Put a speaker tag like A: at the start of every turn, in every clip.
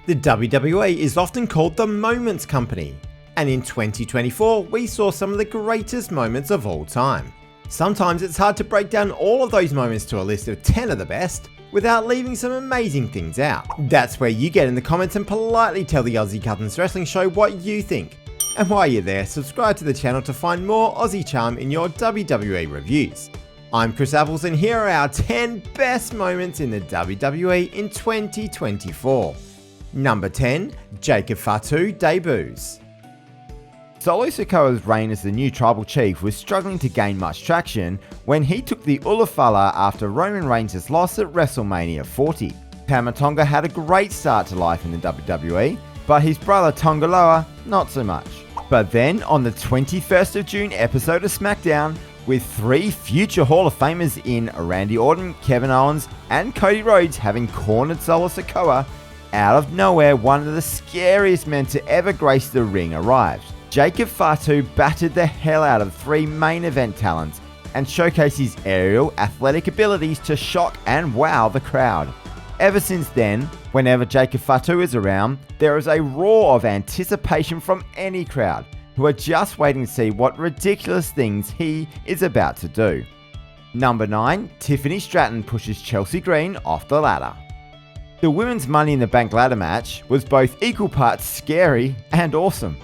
A: The WWE is often called the Moments Company, and in 2024 we saw some of the greatest moments of all time. Sometimes it's hard to break down all of those moments to a list of 10 of the best without leaving some amazing things out. That's where you get in the comments and politely tell the Aussie Cousins Wrestling show what you think. And while you're there, subscribe to the channel to find more Aussie charm in your WWE reviews. I'm Chris Apples and here are our 10 best moments in the WWE in 2024. Number 10, Jacob Fatu debuts.
B: Solo Sikoa's reign as the new tribal chief was struggling to gain much traction when he took the Ulafala after Roman Reigns' loss at WrestleMania 40. Tama Tonga had a great start to life in the WWE, but his brother Tongaloa not so much. But then on the 21st of June episode of SmackDown, with 3 future Hall of Famers in Randy Orton, Kevin Owens and Cody Rhodes having cornered Solo Sikoa, out of nowhere one of the scariest men to ever grace the ring arrived. Jacob Fatu battered the hell out of 3 main event talents and showcased his aerial athletic abilities to shock and wow the crowd. Ever since then, whenever Jacob Fatu is around, there is a roar of anticipation from any crowd who are just waiting to see what ridiculous things he is about to do. Number 9, Tiffany Stratton pushes Chelsea Green off the ladder. The women's Money in the Bank ladder match was both equal parts scary and awesome.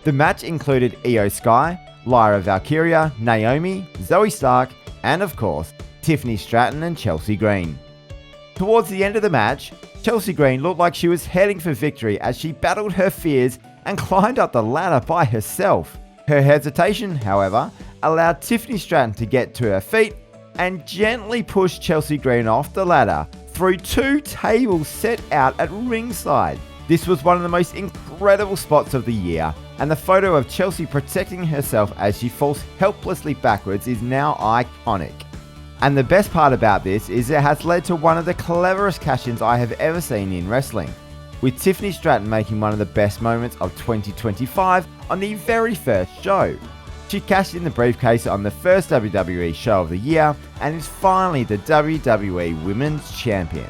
B: The match included Io Sky, Lyra Valkyria, Naomi, Zoe Stark, and of course, Tiffany Stratton and Chelsea Green. Towards the end of the match, Chelsea Green looked like she was heading for victory as she battled her fears and climbed up the ladder by herself. Her hesitation, however, allowed Tiffany Stratton to get to her feet and gently push Chelsea Green off the ladder through 2 tables set out at ringside. This was one of the most incredible spots of the year, and the photo of Chelsea protecting herself as she falls helplessly backwards is now iconic. And the best part about this is it has led to one of the cleverest cash-ins I have ever seen in wrestling, with Tiffany Stratton making one of the best moments of 2025 on the very first show. She cashed in the briefcase on the first WWE show of the year and is finally the WWE Women's Champion.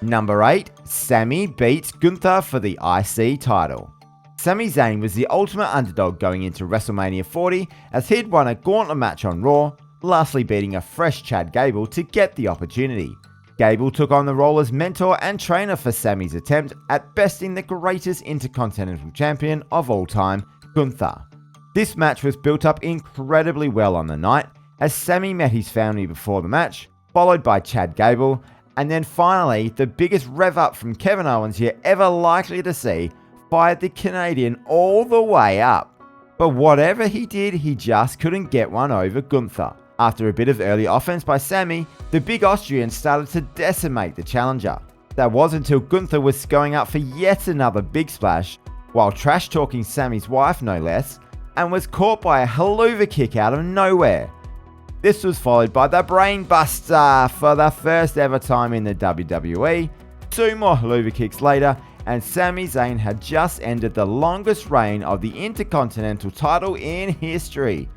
B: Number 8, Sami beats Gunther for the IC title. Sami Zayn was the ultimate underdog going into WrestleMania 40 as he'd won a gauntlet match on Raw, lastly beating a fresh Chad Gable to get the opportunity. Gable took on the role as mentor and trainer for Sami's attempt at besting the greatest Intercontinental Champion of all time, Gunther. This match was built up incredibly well on the night as Sami met his family before the match, followed by Chad Gable, and then finally the biggest rev up from Kevin Owens you're ever likely to see fired the Canadian all the way up. But whatever he did, he just couldn't get one over Gunther. After a bit of early offense by Sami, the big Austrian started to decimate the challenger. That was until Gunther was going up for yet another big splash, while trash talking Sami's wife no less, and was caught by a haluva kick out of nowhere. This was followed by the Brain Buster for the first ever time in the WWE. 2 more haluva kicks later, and Sami Zayn had just ended the longest reign of the Intercontinental title in history.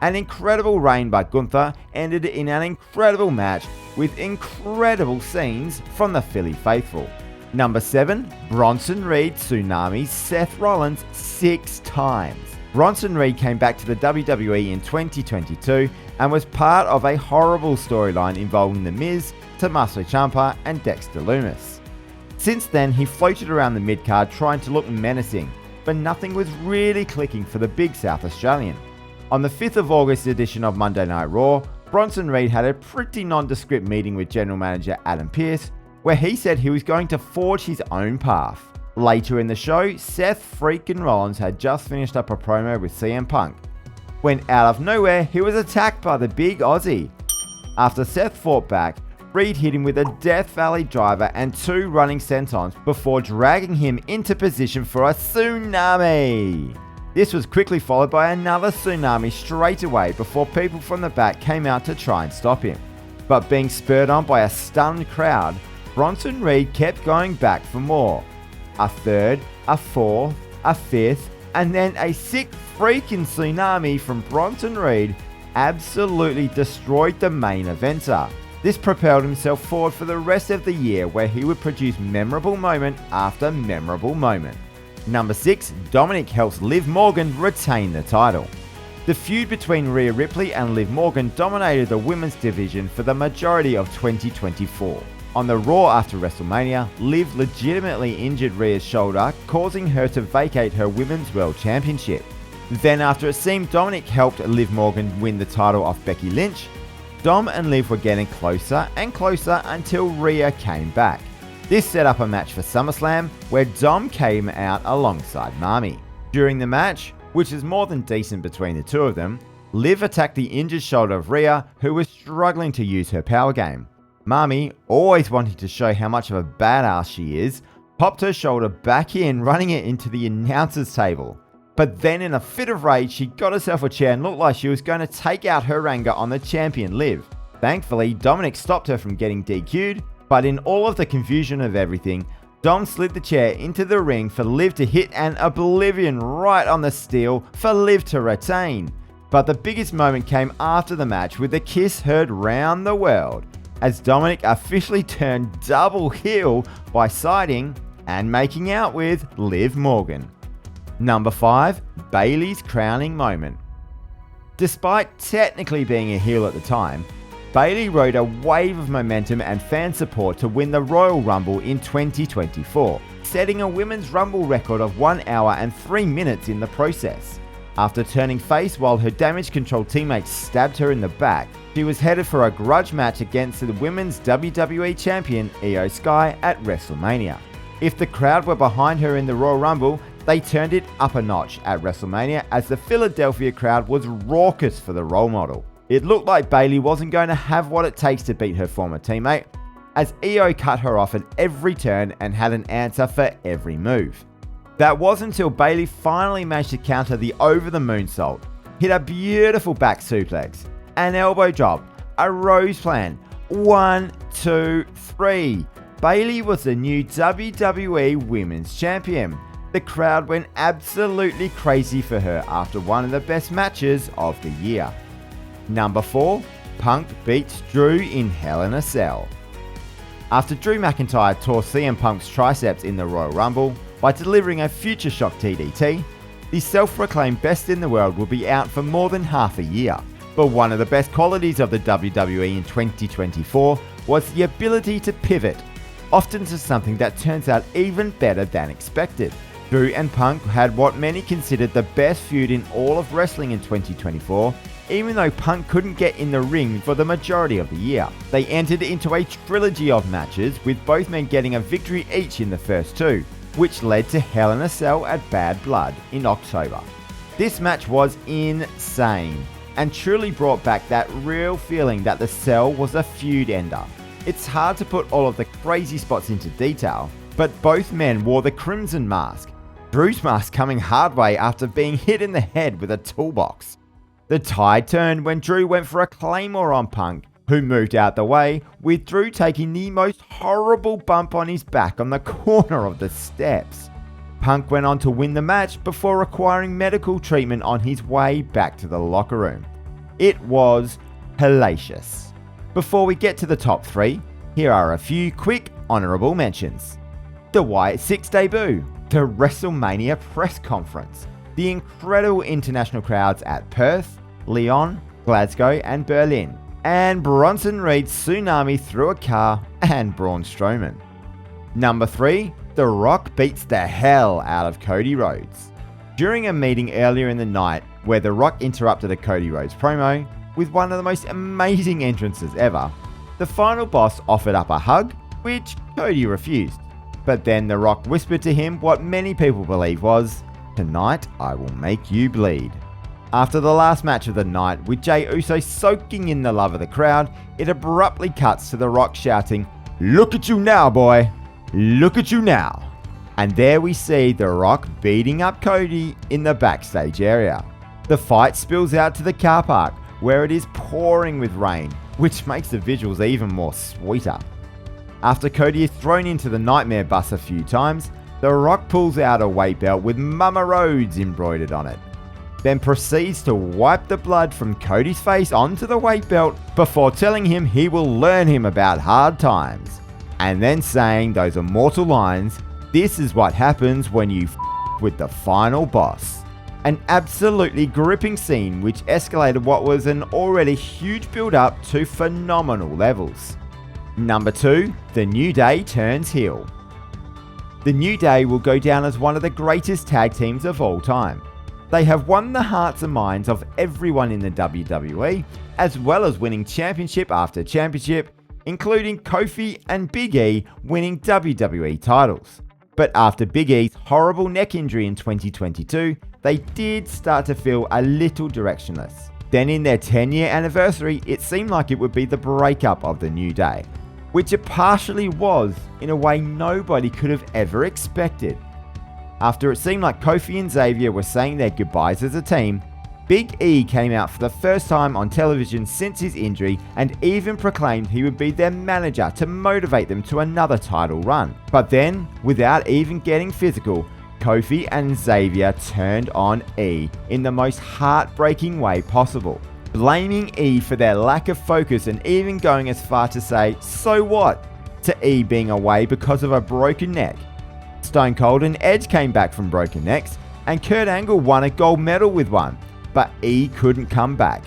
B: An incredible reign by Gunther ended in an incredible match with incredible scenes from the Philly faithful. Number 7, Bronson Reed Tsunami Seth Rollins 6 times. Bronson Reed came back to the WWE in 2022 and was part of a horrible storyline involving The Miz, Tommaso Ciampa and Dexter Lumis. Since then, he floated around the mid-card trying to look menacing, but nothing was really clicking for the big South Australian. On the 5th of August edition of Monday Night Raw, Bronson Reed had a pretty nondescript meeting with General Manager Adam Pearce, where he said he was going to forge his own path. Later in the show, Seth freaking Rollins had just finished up a promo with CM Punk, when out of nowhere he was attacked by the big Aussie. After Seth fought back, Reed hit him with a Death Valley driver and 2 running sentons before dragging him into position for a Tsunami. This was quickly followed by another Tsunami straight away before people from the back came out to try and stop him. But being spurred on by a stunned crowd, Bronson Reed kept going back for more. A 3rd, a 4th, a 5th, and then a 6th freaking Tsunami from Bronson Reed absolutely destroyed the main eventer. This propelled himself forward for the rest of the year, where he would produce memorable moment after memorable moment. Number 6, Dominic helps Liv Morgan retain the title. The feud between Rhea Ripley and Liv Morgan dominated the women's division for the majority of 2024. On the Raw after WrestleMania, Liv legitimately injured Rhea's shoulder, causing her to vacate her Women's World Championship. Then after it seemed Dominic helped Liv Morgan win the title off Becky Lynch, Dom and Liv were getting closer and closer until Rhea came back. This set up a match for SummerSlam, where Dom came out alongside Mami. During the match, which is more than decent between the two of them, Liv attacked the injured shoulder of Rhea, who was struggling to use her power game. Mami, always wanting to show how much of a badass she is, popped her shoulder back in, running it into the announcer's table. But then in a fit of rage, she got herself a chair and looked like she was going to take out her anger on the champion Liv. Thankfully, Dominic stopped her from getting DQ'd, but in all of the confusion of everything, Dom slid the chair into the ring for Liv to hit an oblivion right on the steel for Liv to retain. But the biggest moment came after the match, with a kiss heard round the world, as Dominic officially turned double heel by siding and making out with Liv Morgan. Number 5, Bayley's crowning moment. Despite technically being a heel at the time, Bayley rode a wave of momentum and fan support to win the Royal Rumble in 2024, setting a Women's Rumble record of 1 hour and 3 minutes in the process. After turning face while her damage control teammates stabbed her in the back, she was headed for a grudge match against the Women's WWE Champion Io Sky at WrestleMania. If the crowd were behind her in the Royal Rumble, they turned it up a notch at WrestleMania, as the Philadelphia crowd was raucous for the role model. It looked like Bayley wasn't going to have what it takes to beat her former teammate, as Io cut her off at every turn and had an answer for every move. That wasn't until Bayley finally managed to counter the over-the-moon moonsault, hit a beautiful back suplex, an elbow drop, a rose plan, 1, 2, 3. Bayley was the new WWE Women's Champion. The crowd went absolutely crazy for her after one of the best matches of the year. Number 4, Punk beats Drew in Hell in a Cell. After Drew McIntyre tore CM Punk's triceps in the Royal Rumble by delivering a Future Shock TDT, the self-proclaimed best in the world will be out for more than half a year. But one of the best qualities of the WWE in 2024 was the ability to pivot, often to something that turns out even better than expected. Drew and Punk had what many considered the best feud in all of wrestling in 2024, even though Punk couldn't get in the ring for the majority of the year. They entered into a trilogy of matches, with both men getting a victory each in the first 2, which led to Hell in a Cell at Bad Blood in October. This match was insane, and truly brought back that real feeling that the Cell was a feud ender. It's hard to put all of the crazy spots into detail, but both men wore the Crimson Mask, Drew's mask coming hard way after being hit in the head with a toolbox. The tide turned when Drew went for a Claymore on Punk, who moved out the way, with Drew taking the most horrible bump on his back on the corner of the steps. Punk went on to win the match before requiring medical treatment on his way back to the locker room. It was hellacious. Before we get to the top 3, here are a few quick honourable mentions. The Wyatt Six debut, the WrestleMania press conference, the incredible international crowds at Perth, Lyon, Glasgow and Berlin, and Bronson Reed's Tsunami through a car and Braun Strowman. Number 3, The Rock beats the hell out of Cody Rhodes. During a meeting earlier in the night where The Rock interrupted a Cody Rhodes promo with one of the most amazing entrances ever, the final boss offered up a hug, which Cody refused. But then The Rock whispered to him what many people believe was, "Tonight I will make you bleed." After the last match of the night, with Jey Uso soaking in the love of the crowd, it abruptly cuts to The Rock shouting, "Look at you now, boy! Look at you now!" And there we see The Rock beating up Cody in the backstage area. The fight spills out to the car park, where it is pouring with rain, which makes the visuals even more sweeter. After Cody is thrown into the Nightmare Bus a few times, The Rock pulls out a weight belt with Mama Rhodes embroidered on it. then proceeds to wipe the blood from Cody's face onto the weight belt before telling him he will learn him about hard times. And then saying those immortal lines, "This is what happens when you with the final boss." An absolutely gripping scene which escalated what was an already huge build up to phenomenal levels. Number 2, The New Day turns heel. The New Day will go down as one of the greatest tag teams of all time. They have won the hearts and minds of everyone in the WWE, as well as winning championship after championship, including Kofi and Big E winning WWE titles. But after Big E's horrible neck injury in 2022, they did start to feel a little directionless. Then in their 10-year anniversary, it seemed like it would be the breakup of the New Day, which it partially was in a way nobody could have ever expected. After it seemed like Kofi and Xavier were saying their goodbyes as a team, Big E came out for the first time on television since his injury and even proclaimed he would be their manager to motivate them to another title run. But then, without even getting physical, Kofi and Xavier turned on E in the most heartbreaking way possible, blaming E for their lack of focus and even going as far to say, "So what?" to E being away because of a broken neck. Stone Cold and Edge came back from broken necks, and Kurt Angle won a gold medal with one, but E couldn't come back.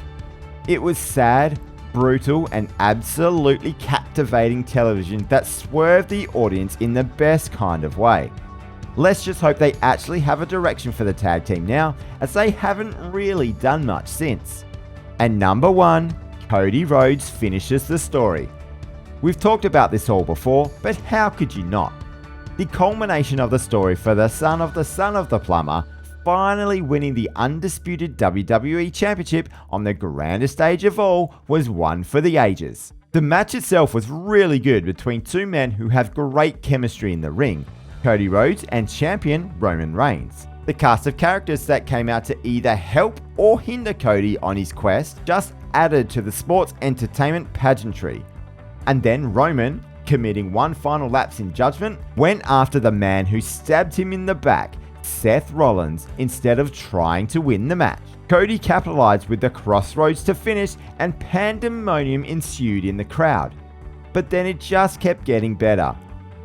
B: It was sad, brutal, and absolutely captivating television that swerved the audience in the best kind of way. Let's just hope they actually have a direction for the tag team now, as they haven't really done much since. And number 1, Cody Rhodes finishes the story. We've talked about this all before, but how could you not? The culmination of the story for the son of the plumber finally winning the undisputed WWE Championship on the grandest stage of all was one for the ages. The match itself was really good between two men who have great chemistry in the ring, Cody Rhodes and champion Roman Reigns. The cast of characters that came out to either help or hinder Cody on his quest just added to the sports entertainment pageantry. And then Roman, committing one final lapse in judgment, went after the man who stabbed him in the back, Seth Rollins, instead of trying to win the match. Cody capitalized with the crossroads to finish, and pandemonium ensued in the crowd. But then it just kept getting better.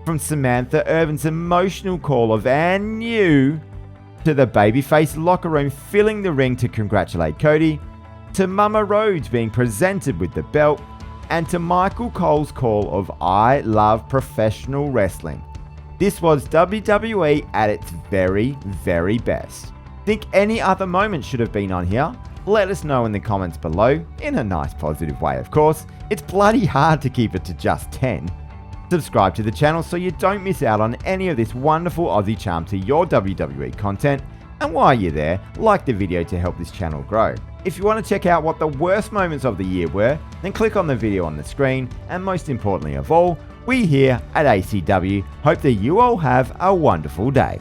B: From Samantha Irvin's emotional call of "and you" to the babyface locker room filling the ring to congratulate Cody, to Mama Rhodes being presented with the belt, and to Michael Cole's call of "I love professional wrestling." This was WWE at its very, very best. Think any other moment should have been on here? Let us know in the comments below, in a nice positive way of course. It's bloody hard to keep it to just 10. Subscribe to the channel so you don't miss out on any of this wonderful Aussie charm to your WWE content. And while you're there, like the video to help this channel grow. If you want to check out what the worst moments of the year were, then click on the video on the screen, and most importantly of all, we here at ACW hope that you all have a wonderful day.